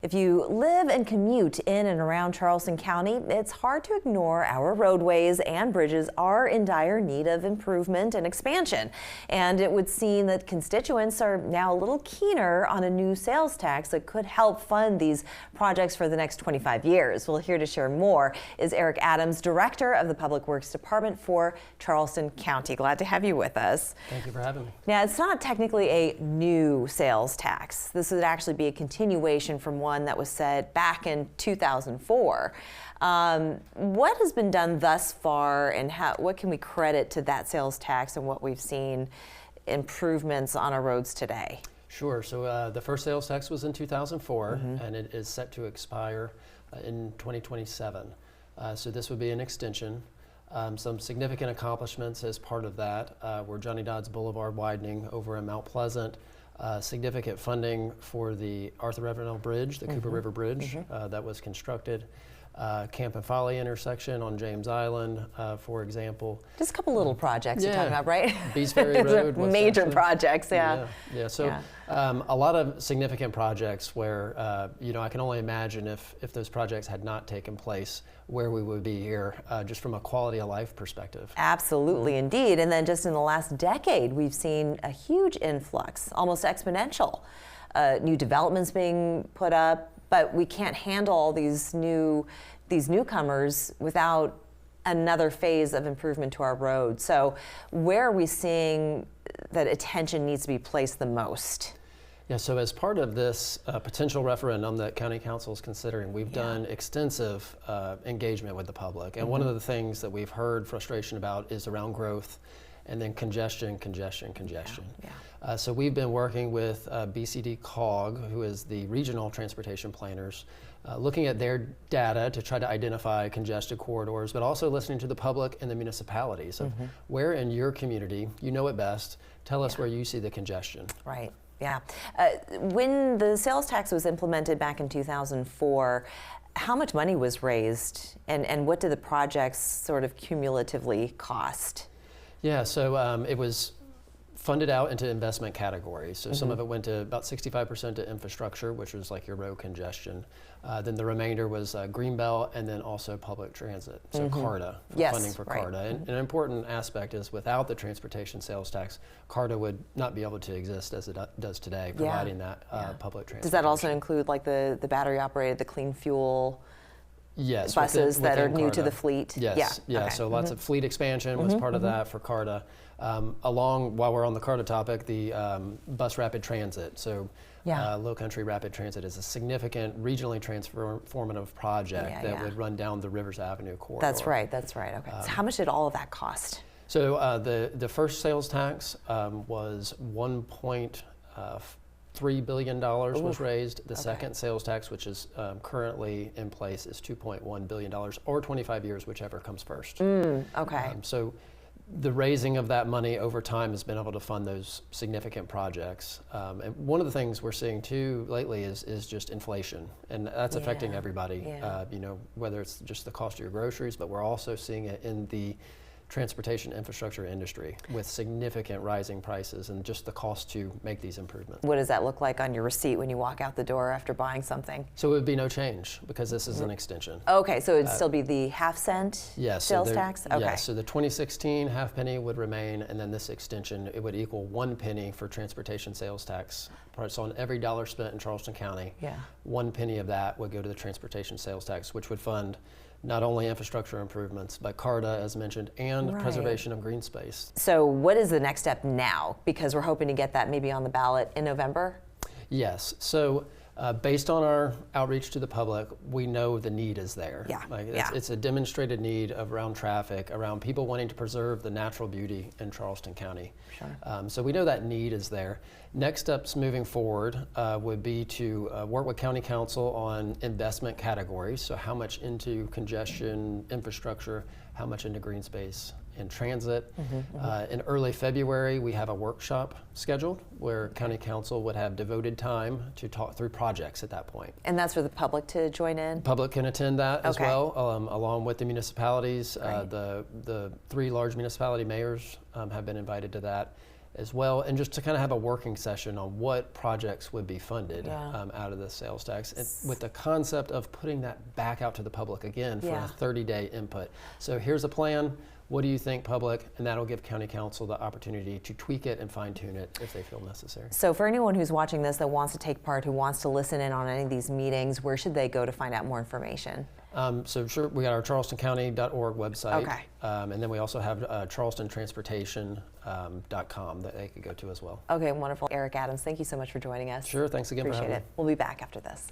If you live and commute in and around Charleston County, it's hard to ignore our roadways and bridges are in dire need of improvement and expansion. And it would seem that constituents are now a little keener on a new sales tax that could help fund these projects for the next 25 years. Well, here to share more is Eric Adams, Director of the Public Works Department for Charleston County. Glad to have you with us. Thank you for having me. Now, it's not technically a new sales tax. This would actually be a continuation from one that was set back in 2004. What has been done thus far, and what can we credit to that sales tax and what we've seen improvements on our roads today? Sure. So the first sales tax was in 2004, and it is set to expire in 2027. So this would be an extension. Some significant accomplishments as part of that were Johnny Dodds Boulevard widening over in Mount Pleasant. Significant funding for the Arthur Evernell Bridge, the Cooper River Bridge that was constructed. Camp and Folly intersection on James Island, for example. Just a couple little projects you're talking about, right? Bees Ferry Road. Major projects, Yeah. So a lot of significant projects where, I can only imagine if those projects had not taken place, where we would be here, just from a quality of life perspective. Absolutely, indeed. And then just in the last decade, we've seen a huge influx, almost exponential. New developments being put up, but we can't handle all these newcomers without another phase of improvement to our roads. So where are we seeing that attention needs to be placed the most? Yeah, so as part of this potential referendum that County Council is considering, we've done extensive engagement with the public. And one of the things that we've heard frustration about is around growth and then congestion. So we've been working with BCD-COG, who is the regional transportation planners, looking at their data to try to identify congested corridors, but also listening to the public and the municipalities of where in your community, you know it best, tell us where you see the congestion. Right. Yeah. When the sales tax was implemented back in 2004, how much money was raised and what did the projects sort of cumulatively cost? Yeah, so it was funded out into investment categories. So some of it went to about 65% to infrastructure, which was like your road congestion. Then the remainder was Greenbelt and then also public transit. So CARTA, funding for CARTA. And an important aspect is without the transportation sales tax, CARTA would not be able to exist as it does today, providing that public transportation. Does that also include like the battery operated, the clean fuel? Yes, buses that are new CARTA. To the fleet? Yes, Okay. So lots of fleet expansion was part of that for CARTA. While we're on the CARTA topic, the bus rapid transit. So Low Country Rapid Transit is a significant regionally transformative project that would run down the Rivers Avenue corridor. That's right. Okay. So how much did all of that cost? So the first sales tax was $1.3 billion was raised. The second sales tax, which is currently in place, is $2.1 billion, or 25 years, whichever comes first. So the raising of that money over time has been able to fund those significant projects. And one of the things we're seeing too lately is just inflation, and that's affecting everybody. Whether it's just the cost of your groceries, but we're also seeing it in the transportation infrastructure industry with significant rising prices and just the cost to make these improvements. What does that look like on your receipt when you walk out the door after buying something? So it would be no change because this is an extension. Okay, so it'd still be the half-cent sales tax? Okay. Yes, so the 2016 half penny would remain, and then this extension, it would equal 1 penny for transportation sales tax. So on every dollar spent in Charleston County, 1 penny of that would go to the transportation sales tax, which would fund not only infrastructure improvements, but CARTA, as mentioned, and preservation of green space. So what is the next step now? Because we're hoping to get that maybe on the ballot in November? Yes. So based on our outreach to the public, we know the need is there. It's a demonstrated need around traffic, around people wanting to preserve the natural beauty in Charleston County. So we know that need is there. Next steps moving forward would be to work with County Council on investment categories. So how much into congestion, infrastructure, how much into green space and transit. In early February, we have a workshop scheduled where County Council would have devoted time to talk through projects at that point. And that's for the public to join in? Public can attend that as well, along with the municipalities. The 3 large municipality mayors have been invited to that. as well, and just to kind of have a working session on what projects would be funded out of the sales tax, and with the concept of putting that back out to the public again for a 30-day input. So here's a plan. What do you think, public? And that'll give County Council the opportunity to tweak it and fine-tune it if they feel necessary. So for anyone who's watching this that wants to take part, who wants to listen in on any of these meetings, where should they go to find out more information? So sure, we got our charlestoncounty.org website. Okay. And then we also have charlestontransportation.com that they could go to as well. Okay, wonderful. Eric Adams, thank you so much for joining us. Sure, thanks again for having me. Appreciate it. We'll be back after this.